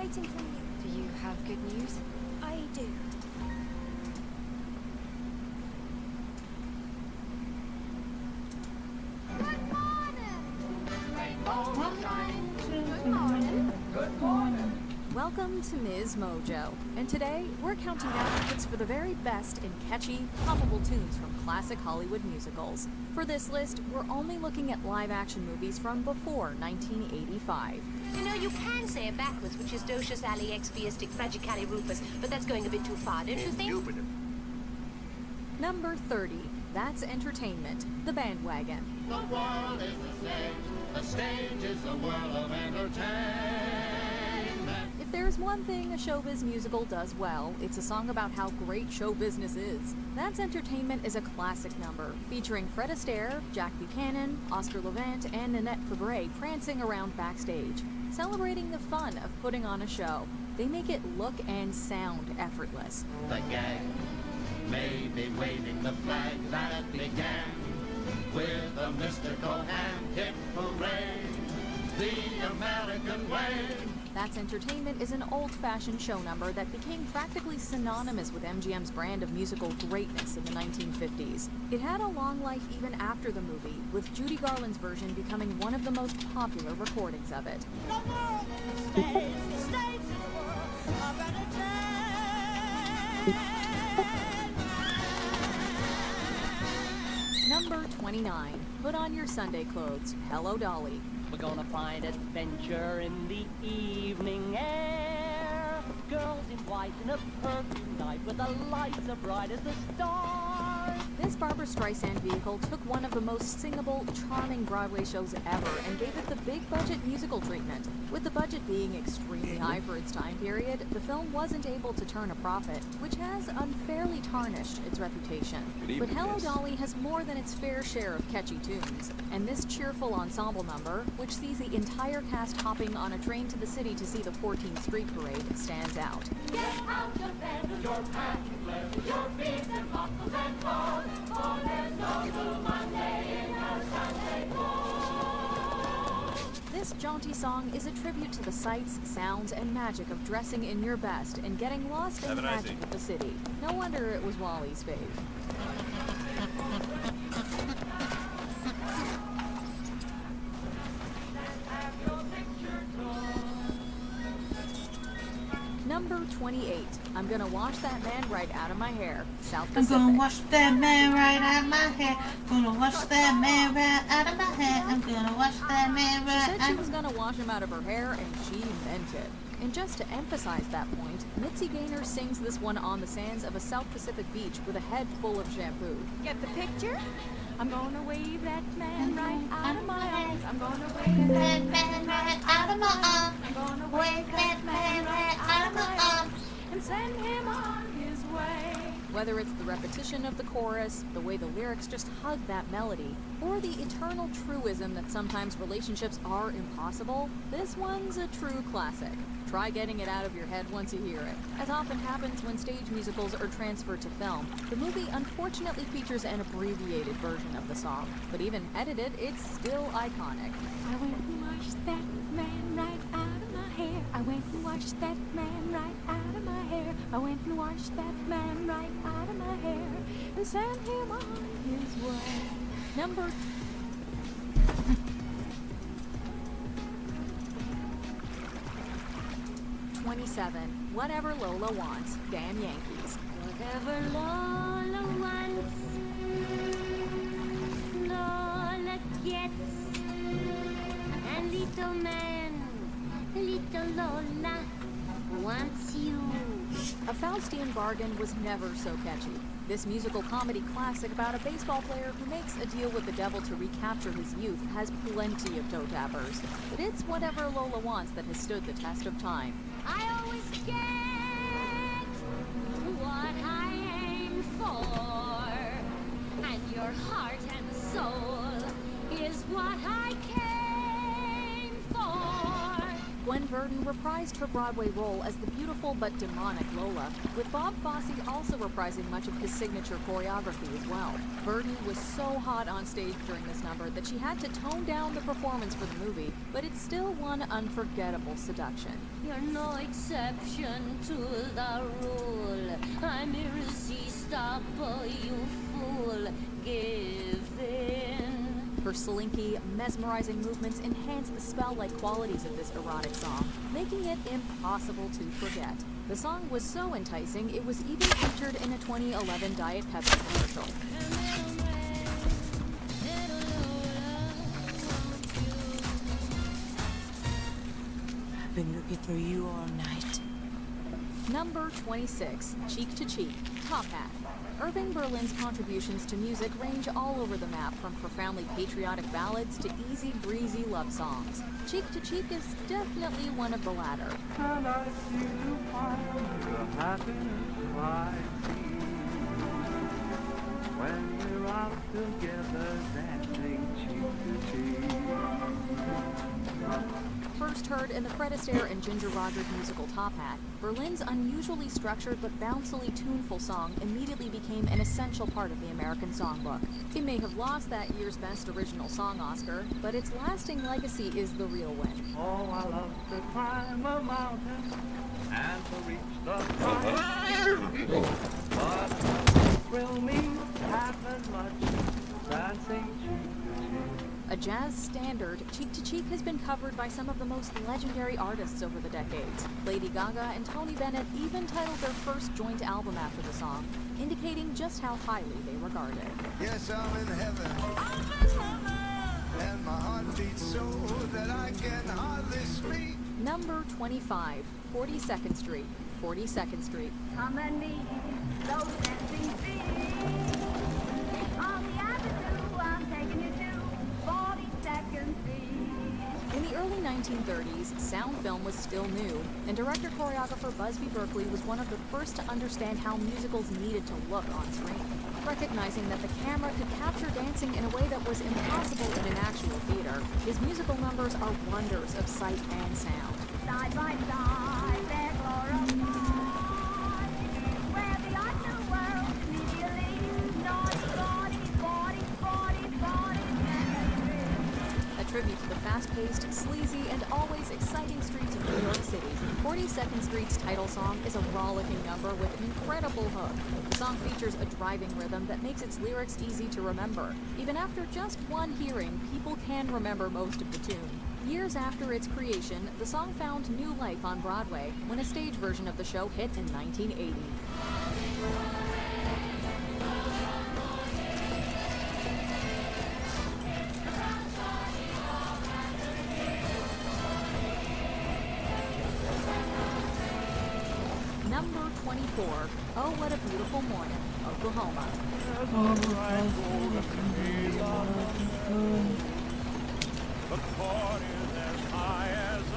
waiting for you. Do you have good news? I do. Welcome to Ms. Mojo, and today we're counting down tickets for the very best in catchy, poppable tunes from classic Hollywood musicals. For this list, we're only looking at live-action movies from before 1985. You know, you can say it backwards, which is Docious Ali Expiastic Fragicali Rufus, but that's going a bit too far, don't you think? Number 30, that's Entertainment, The Bandwagon. The world is the stage is the world of entertainment. If there's one thing a showbiz musical does well, it's a song about how great show business is. That's Entertainment is a classic number, featuring Fred Astaire, Jack Buchanan, Oscar Levant, and Nanette Fabre prancing around backstage, celebrating the fun of putting on a show. They make it look and sound effortless. The gang may be waving the flag that began with a mystical hand-hit parade, the American way. That's Entertainment is an old-fashioned show number that became practically synonymous with MGM's brand of musical greatness in the 1950s. It had a long life even after the movie, with Judy Garland's version becoming one of the most popular recordings of it. Number 29, Put On Your Sunday Clothes, Hello Dolly. We're gonna find adventure in the evening air. Girls in white in a perfume night with the lights as bright as the stars. This Barbra Streisand vehicle took one of the most singable, charming Broadway shows ever and gave it the big-budget musical treatment. With the budget being extremely high for its time period, the film wasn't able to turn a profit, which has unfairly tarnished its reputation. But Hello Dolly has more than its fair share of catchy tunes, and this cheerful ensemble number, which sees the entire cast hopping on a train to the city to see the 14th Street Parade, stands out. Get out of bed with your pants and flares, with your beads and buckles and balls, for there's no blue Monday in our Sunday clothes. This jaunty song is a tribute to the sights, sounds, and magic of dressing in your best and getting lost in the magic of the city. No wonder it was Wally's fave. Number 28, I'm Gonna Wash That Man Right Out of My Hair, South Pacific. I'm gonna wash that man right out of my hair. Gonna wash that man right out of my hair. I'm gonna wash that man right out. She said she was gonna wash him out of her hair, and she meant it. And just to emphasize that point, Mitzi Gaynor sings this one on the sands of a South Pacific beach with a head full of shampoo. Get the picture? I'm gonna wave that man right out of my arms. I'm gonna wave that man right out of my arms. I'm gonna wave that man right out of my arms and send him on his way. Whether it's the repetition of the chorus, the way the lyrics just hug that melody, or the eternal truism that sometimes relationships are impossible, this one's a true classic. Try getting it out of your head once you hear it. As often happens when stage musicals are transferred to film, the movie unfortunately features an abbreviated version of the song, but even edited, it's still iconic. I went and washed that man right out of my hair. I went and washed that man right out of my hair. I went and washed that man right out of my hair and sent him on his way. Number 27, Whatever Lola Wants, Damn Yankees. Whatever Lola wants, Lola gets. And little man, little Lola wants you. A Faustian bargain was never so catchy. This musical comedy classic about a baseball player who makes a deal with the devil to recapture his youth has plenty of toe tappers. But it's Whatever Lola Wants that has stood the test of time. I always get what I aim for, and your heart and soul is what I came for. Gwen Verdon reprised her Broadway role as the beautiful but demonic Lola, with Bob Fosse also reprising much of his signature choreography as well. Verdon was so hot on stage during this number that she had to tone down the performance for the movie, but it's still one unforgettable seduction. You're no exception to the rule. I'm irresistible, you fool. Give in. Her slinky, mesmerizing movements enhance the spell-like qualities of this erotic song, making it impossible to forget. The song was so enticing, it was even featured in a 2011 Diet Pepsi commercial. I've been looking for you all night. Number 26, Cheek to Cheek, Top Hat. Irving Berlin's contributions to music range all over the map, from profoundly patriotic ballads to easy breezy love songs. Cheek to Cheek is definitely one of the latter. And I seem to find the happiness I see when we're out together dancing cheek to cheek. First heard in the Fred Astaire and Ginger Rogers musical Top Hat, Berlin's unusually structured but bouncily tuneful song immediately became an essential part of the American songbook. It may have lost that year's Best Original Song Oscar, but its lasting legacy is the real win. Oh, I love to climb a mountain and to reach the top. But it thrill me half as much dancing cheek to cheek. A jazz standard, Cheek to Cheek has been covered by some of the most legendary artists over the decades. Lady Gaga and Tony Bennett even titled their first joint album after the song, indicating just how highly they regard it. Yes, I'm in heaven. And my heart beats so that I can hardly speak. Number 25, 42nd Street, 42nd Street. Come and meet those dancing feet. On the avenue, I'm taking you to 42nd Street. In the early 1930s, sound film was still new, and director-choreographer Busby Berkeley was one of the first to understand how musicals needed to look on screen. Recognizing that the camera could capture dancing in a way that was impossible in an actual theater, his musical numbers are wonders of sight and sound. Side by side, they're glorified. Where the underworld immediately naughty, 40. A tribute to the fast-paced, sleazy, and always exciting streets of New York City, 42nd Street's title song is a rollicking number with an incredible hook. The song features a driving rhythm that makes its lyrics easy to remember. Even after just one hearing, people can remember most of the tune. Years after its creation, the song found new life on Broadway when a stage version of the show hit in 1980. Number 24, Oh What a Beautiful Morning, Oklahoma. The court is as high as an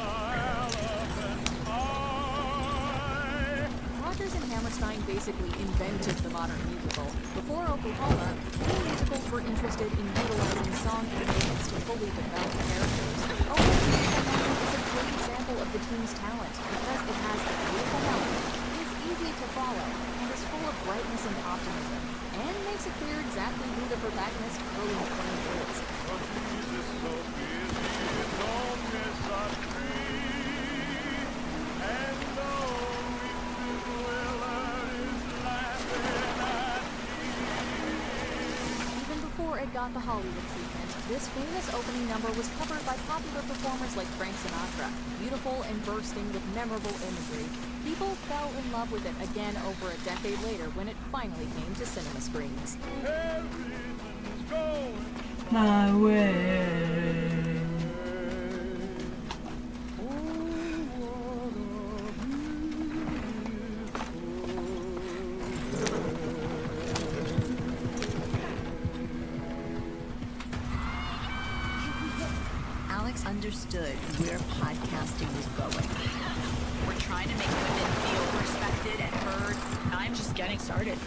elephant's eye. Rodgers and Hammerstein basically invented the modern musical. Before Oklahoma, many musicals were interested in utilizing song elements to fully develop characters. Oh What a Beautiful Morning is a great example of the team's talent because it has a beautiful melody, is easy to follow, and is full of brightness and optimism, and makes it clear exactly who the protagonist Curly McLean is. But he's just so busy, don't miss a tree. And only Sid Willard is laughing at me. Even before it got the Hollywood treatment, this famous opening number was covered by popular performers like Frank Sinatra. Beautiful and bursting with memorable imagery, people fell in love with it again over a decade later when it finally came to cinema screens. Everything's going My way. Alex understood where podcasting was going. We're trying to make women feel respected and heard. I'm just getting started.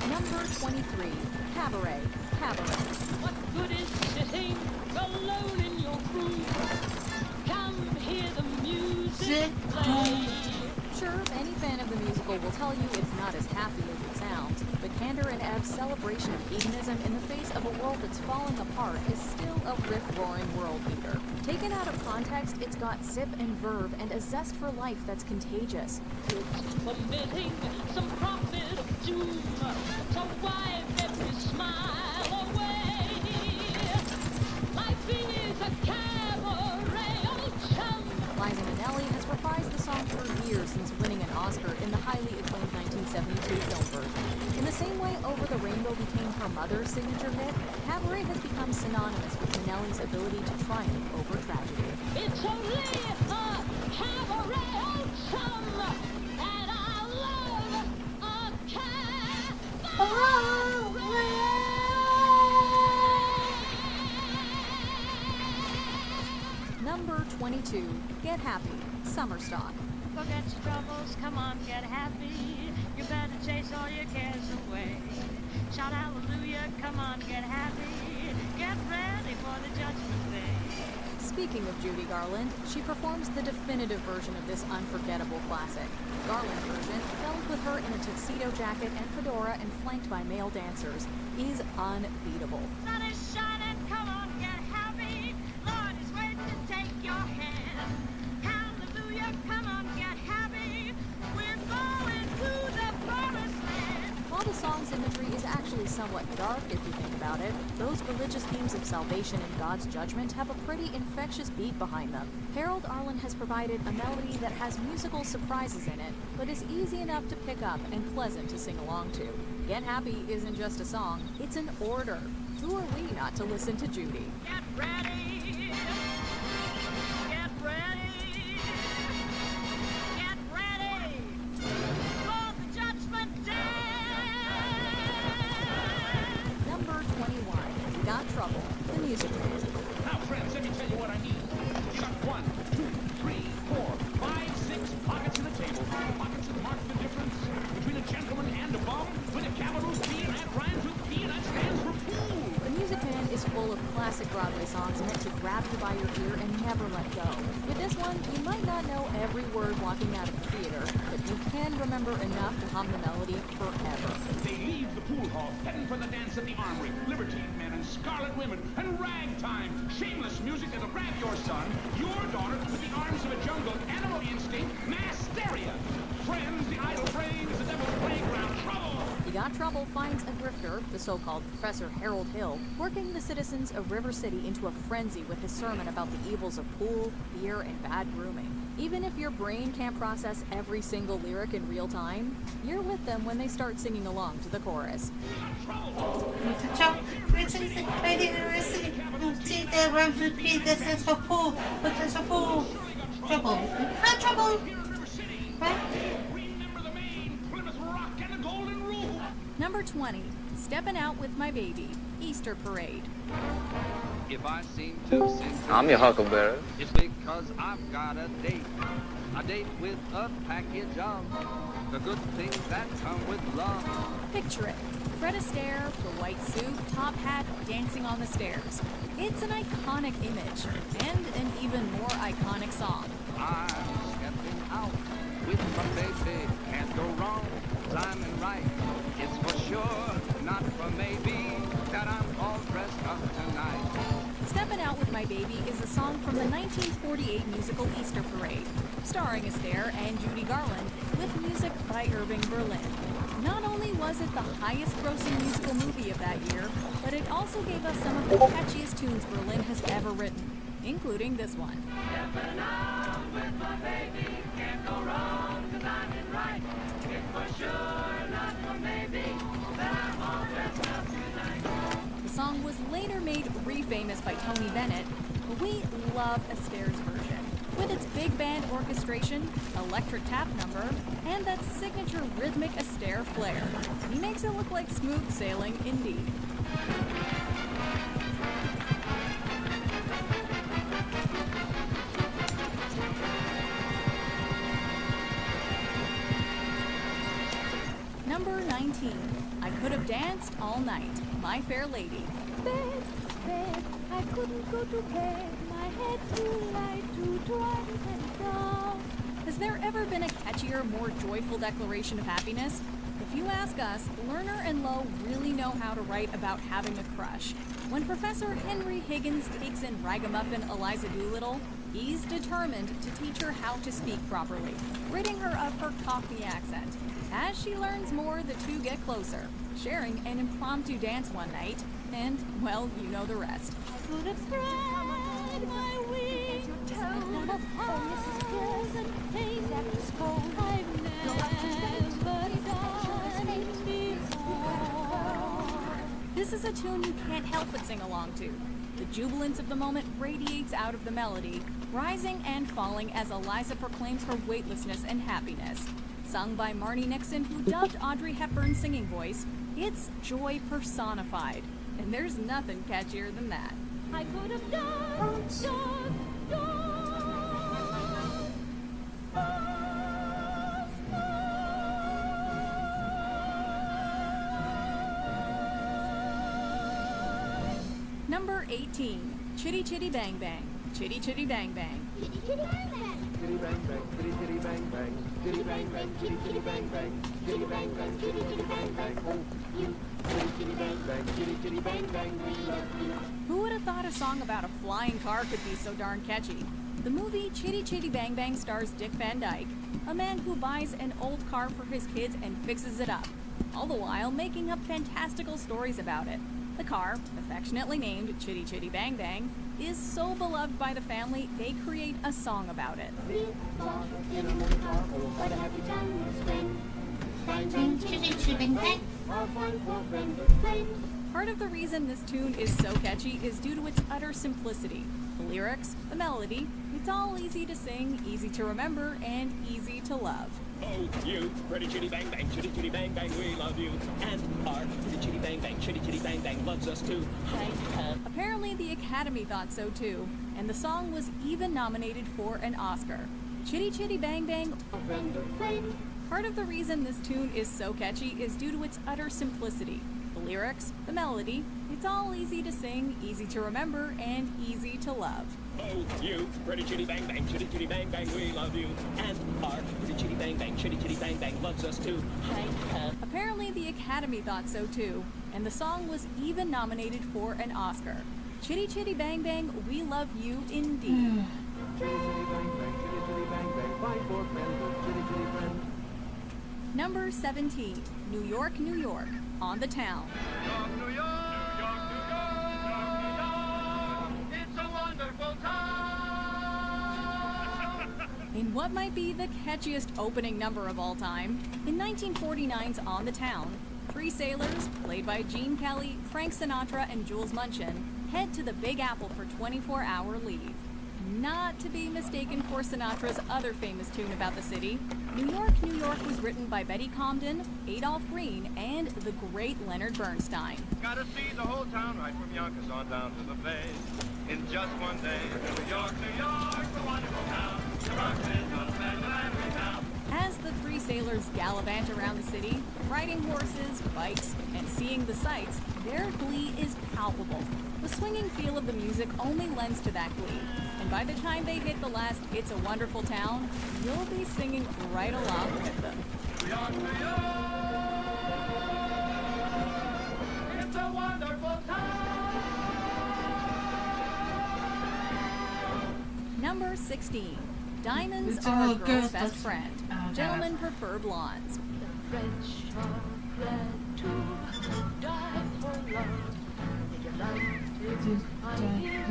Number 23, Cabaret, Cabaret. What good is sitting alone in your room? Come music. Sure, any fan of the musical will tell you it's not as happy as it sounds, but Kander and Ev's celebration of hedonism in the face of a world that's falling apart is still a rip-roaring world beater. Taken out of context, it's got zip and verve and a zest for life that's contagious. It's permitting some prophet of doom to wipe every smile away. Life is a cabaret, old chum. Liza Minnelli has reprised the song for years since winning an Oscar in the highly acclaimed 1972 film version. In the same way Over the Rainbow became her mother's signature hit, Cabaret has become synonymous with Minnelli's ability to triumph over tragedy. It's only a cabaret, old chum, and I love a Number 22, Get Happy, Summer Stock. Forget your troubles, come on, get happy. You better chase all your cares away. Shout hallelujah, come on, get happy. Get ready for the judgment day. Speaking of Judy Garland, she performs the definitive version of this unforgettable classic. Garland's version, filmed with her in a tuxedo jacket and fedora and flanked by male dancers, is unbeatable. Sun is shining, come on, get happy. Lord is waiting to take your hand. Hallelujah, come on, get happy. We're going to the promised land. While the song's imagery is actually somewhat dark if you think about it, those religious themes of salvation and God's judgment have a pretty infectious beat behind them. Harold Arlen has provided a melody that has musical surprises in it, but is easy enough to pick up and pleasant to sing along to. Get Happy isn't just a song, it's an order. Who are we not to listen to Judy? Get ready. Get ready. Get ready for the judgment day. Number 21, Got Trouble, the music band. Now, friends, let me tell you what I need. You got 1, 2, 3, 4, 5, 6 pockets in the table. Pockets that mark the difference between a gentleman and a bum. With a capital P and that rhymes with P and that stands for pool. The Music Man is full of classic Broadway songs meant to grab you by your ear and never let go. With this one, you might not know every word walking out of the theater, but you can remember enough to hum the melody forever. They leave the pool hall, heading for the dance at the armory. Libertine men and scarlet women and ragtime. Shameless music that'll grab your son, your daughter, with the arms of a jungle animal instinct, mass hysteria. Friends, the idle brain is the devil's playground. Trouble! You Got Trouble finds a grifter, the so-called Professor Harold Hill, working the citizens of River City into a frenzy with his sermon about the evils of pool, beer, and bad grooming. Even if your brain can't process every single lyric in real time, you're with them when they start singing along to the chorus. It's a joke. Ready to receive. See that rhymes with P. That stands for pool. What stands for pool? Trouble. Not trouble. Right? Number 20, Steppin' Out with My Baby, Easter Parade. If I seem to sing, I'm your huckleberry. it's because I've got a date with a package of the good things that come with love. Picture it. Fred Astaire, the white suit, top hat, dancing on the stairs. It's an iconic image, and an even more iconic song. I'm stepping out with my baby, can't go wrong, climbing right. It's for sure, not for maybe, that I'm all dressed up tonight. Steppin' Out with My Baby is a song from the 1948 musical Easter Parade, starring Astaire and Judy Garland, with music by Irving Berlin. Not only was it the highest-grossing musical movie of that year, but it also gave us some of the catchiest tunes Berlin has ever written, including this one. Stepping out with my baby, can't go wrong, 'cause I'm in right. It's for sure, not for maybe, that I'm all dressed up tonight. The song was later made re-famous by Tony Bennett, but we love Astaire's version. With its big band orchestration, electric tap number, and that signature rhythmic Astaire flair. He makes it look like smooth sailing indeed. Number 19, I Could Have Danced All Night, My Fair Lady. Bed, bed, I couldn't go to bed. My head too light to try to let it down. Has there ever been a catchier, more joyful declaration of happiness? If you ask us, Lerner and Lowe really know how to write about having a crush. When Professor Henry Higgins takes in ragamuffin Eliza Doolittle, he's determined to teach her how to speak properly, ridding her of her Cockney accent. As she learns more, the two get closer, sharing an impromptu dance one night, and, well, you know the rest. I could have spread my wings and apart and things I've never done before. This is a tune you can't help but sing along to. The jubilance of the moment radiates out of the melody, rising and falling as Eliza proclaims her weightlessness and happiness. Sung by Marnie Nixon, who dubbed Audrey Hepburn's singing voice, it's joy personified. And there's nothing catchier than that. I could have done. Number 18, Chitty Chitty Bang Bang, Chitty Chitty Bang Bang. Chitty chitty bang bang. Chitty bang bang, chitty chitty bang bang, chitty bang bang, chitty chitty bang bang, chitty bang bang, chitty chitty bang bang. Oh, you, chitty chitty bang bang, chitty chitty bang bang, we love you. Who would have thought a song about a flying car could be so darn catchy? The movie Chitty Chitty Bang Bang stars Dick Van Dyke, a man who buys an old car for his kids and fixes it up, all the while making up fantastical stories about it. The car, affectionately named Chitty Chitty Bang Bang, is so beloved by the family they create a song about it. We walk in a motor car, oh, what have you done this spring? Bang bang, chitty chitty bang bang. Our fine poor friend of friend. Part of the reason this tune is so catchy is due to its utter simplicity. The lyrics, the melody, it's all easy to sing, easy to remember, and easy to love. Oh, you, pretty chitty bang bang, chitty chitty bang bang, we love you. And our pretty chitty bang bang, chitty chitty bang bang loves us too. Apparently the Academy thought so too, and the song was even nominated for an Oscar. Chitty Chitty Bang Bang. Friend of friend. Part of the reason this tune is so catchy is due to its utter simplicity. The lyrics, the melody, it's all easy to sing, easy to remember, and easy to love. Oh, you, pretty chitty bang bang, chitty chitty bang bang, we love you. And our pretty chitty bang bang, chitty chitty bang bang loves us too. Apparently the Academy thought so too, and the song was even nominated for an Oscar. Chitty Chitty Bang Bang, we love you indeed. Chitty chitty bang bang, chitty chitty bang bang, fine poor friend of chitty chitty friend. Number 17, New York, New York, On the Town. New York, New York, New York, New York. It's a wonderful town. In what might be the catchiest opening number of all time, in 1949's On the Town, three sailors, played by Gene Kelly, Frank Sinatra, and Jules Munchin, head to the Big Apple for 24-hour leave. Not to be mistaken for Sinatra's other famous tune about the city, New York, New York was written by Betty Comden, Adolph Green, and the great Leonard Bernstein. Gotta see the whole town right from Yonkers on down to the Bay in just one day. New York, New York, the wonderful town. The rock is the best land we know. As the three sailors gallivant around the city, riding horses, bikes, and seeing the sights, their glee is palpable. The swinging feel of the music only lends to that glee, and by the time they hit the last It's a Wonderful Town, you'll be singing right along with them. New York, New York, it's a wonderful town. Number 16. Diamonds It's are all a girl's girls' best best- friend. Oh, Gentlemen prefer blondes. French are glad to die for love. Would you like to? I'm here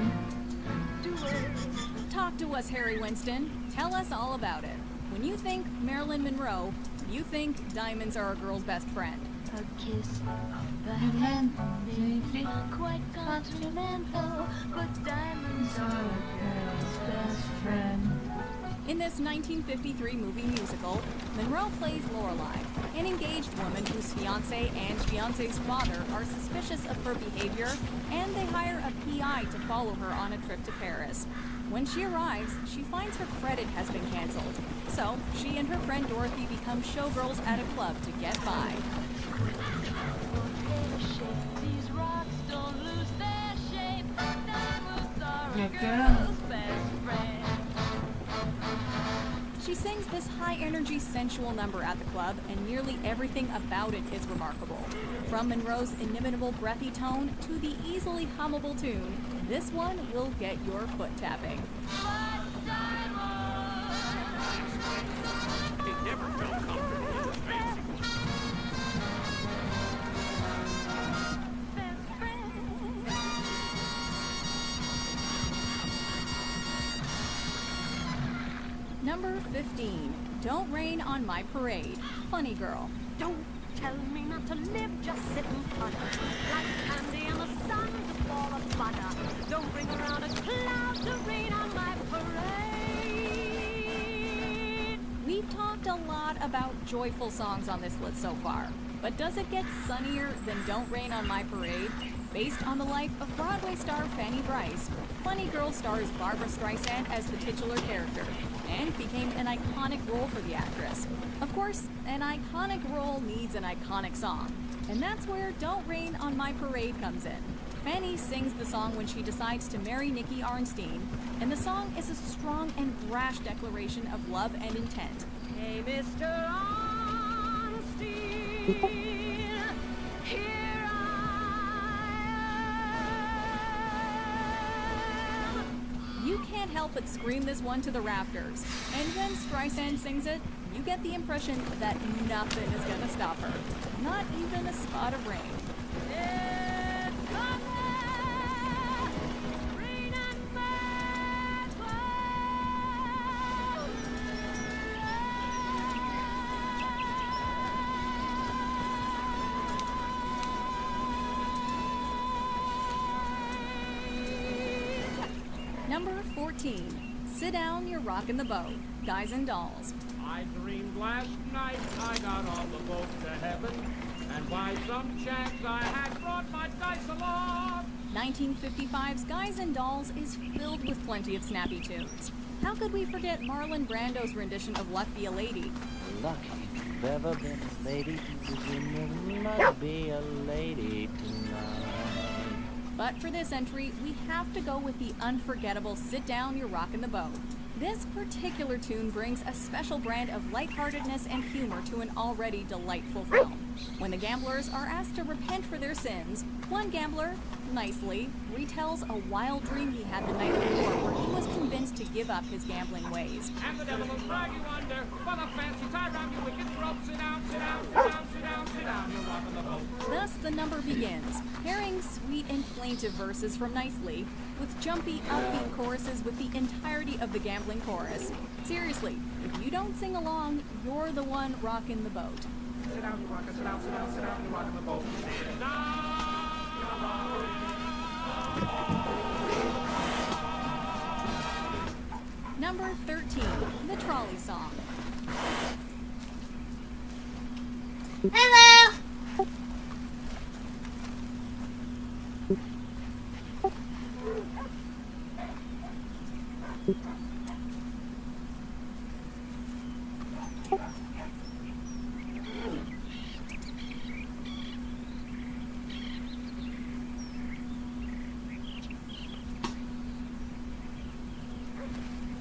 to it. Talk to us, Harry Winston. Tell us all about it. When you think Marilyn Monroe, you think diamonds are a girl's best friend. A kiss of the And hand, then, maybe quite continental, but diamonds are a girl's best friend. In this 1953 movie musical, Monroe plays Lorelei, an engaged woman whose fiancé and fiancé's father are suspicious of her behavior, and they hire a PI to follow her on a trip to Paris. When she arrives, she finds her credit has been canceled, so she and her friend Dorothy become showgirls at a club to get by. These rocks don't lose their shape. Diamonds are a Yeah, girl's best friend. She sings this high-energy, sensual number at the club, and nearly everything about it is remarkable. From Monroe's inimitable breathy tone to the easily hummable tune, this one will get your foot tapping. It never felt comfortable in the face. Number 15, Don't Rain on My Parade, Funny Girl. Don't tell me not to live, just sit and putter. Like candy in the sun, just for a flutter. Don't bring around a cloud to rain on my parade. We've talked a lot about joyful songs on this list so far, but does it get sunnier than Don't Rain on My Parade? Based on the life of Broadway star Fanny Brice, Funny Girl stars Barbra Streisand as the titular character, and became an iconic role for the actress. Of course, an iconic role needs an iconic song, and that's where Don't Rain on My Parade comes in. Fanny sings the song when she decides to marry Nicky Arnstein, and the song is a strong and brash declaration of love and intent. Hey, Mr. Arnstein, here You can't help but scream this one to the rafters. And when Streisand sings it, you get the impression that nothing is gonna stop her. Not even a spot of rain. Number 14, Sit Down, You're Rockin' the Boat, Guys and Dolls. I dreamed last night I got on the boat to heaven, and by some chance I had brought my dice along. 1955's Guys and Dolls is filled with plenty of snappy tunes. How could we forget Marlon Brando's rendition of Luck Be a Lady? Lucky you've ever been a lady, you must be a lady tonight. But for this entry, we have to go with the unforgettable Sit Down, You're Rockin' the Boat. This particular tune brings a special brand of lightheartedness and humor to an already delightful film. When the gamblers are asked to repent for their sins, one gambler, nicely, retells a wild dream he had the night before where he was convinced to give up his gambling ways. And the devil will drag you under, for the fancy tie round your wicked throat. Sit down, sit down, sit down, sit down, sit down, you're rocking the boat. Thus the number begins, pairing sweet and plaintive verses from Nicely with jumpy, upbeat choruses with the entirety of the gambling chorus. Seriously, if you don't sing along, you're the one rocking the boat. Sit down, you rockin', sit down, sit down, sit down, you're rocking the boat. Sit down! Number 13, The Trolley Song. Hello!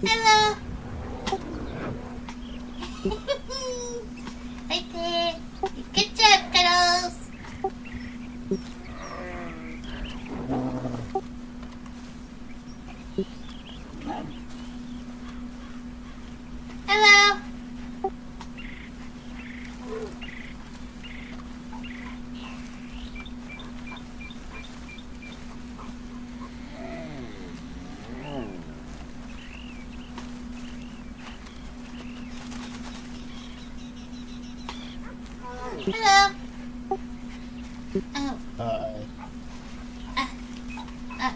Hello. Right there. Good job, kiddos. Hello. Hello. Oh. Hi.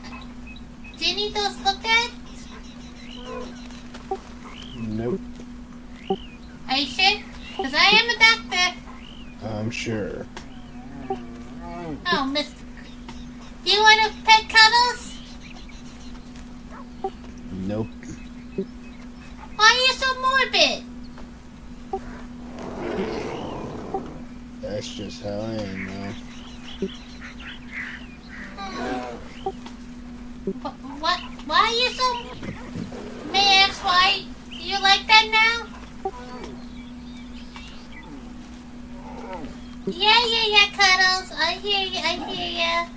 Do you need those looked at? Nope. Are you sure? Because I am a doctor. I'm sure. Oh, Miss. Do you want to pet cuddles? Nope. Why are you so morbid? That's just how I am now. What? Why are you so... May I ask why you like that now? Yeah, Cuddles. I hear you.